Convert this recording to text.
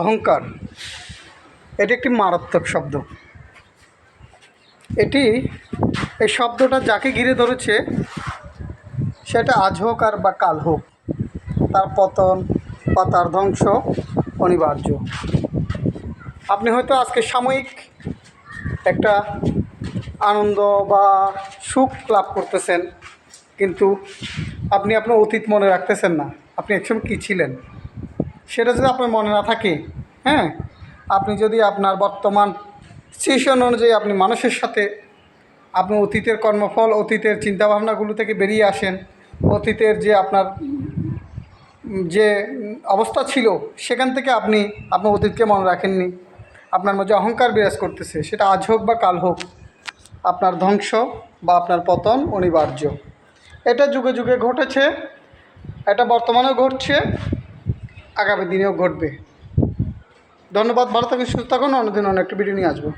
অহংকার এটি একটি মারাত্মক শব্দ। এই শব্দটা যাকে ঘিরে ধরেছে সেটা আজ হোক আর বা কাল হোক, তার পতন বা তার ধ্বংস অনিবার্য। আপনি হয়তো আজকে সাময়িক একটা আনন্দ বা সুখ লাভ করতেছেন, কিন্তু আপনি আপনার অতীত মনে রাখতেছেন না, আপনি একসময় কী ছিলেন সেটা যদি আপনার মনে না থাকে। হ্যাঁ, আপনি যদি আপনার বর্তমান সিচুয়েশন অনুযায়ী আপনি মানুষের সাথে আপনি অতীতের কর্মফল, অতীতের চিন্তাভাবনাগুলো থেকে বেরিয়ে আসেন, অতীতের যে আপনার যে অবস্থা ছিল সেখান থেকে আপনি আপনার অতীতকে মনে রাখেননি, আপনার মধ্যে অহংকার বিরাজ করতেছে, সেটা আজ হোক বা কাল হোক, আপনার ধ্বংস বা আপনার পতন অনিবার্য। এটা যুগে যুগে ঘটেছে, এটা বর্তমানেও ঘটছে, আগামী দিনেও ঘটবে। ধন্যবাদ, ভালো থাকুন, সুস্থ থাকুন। অন্যদিন অন্য একটা ভিডিও নিয়ে আসবো।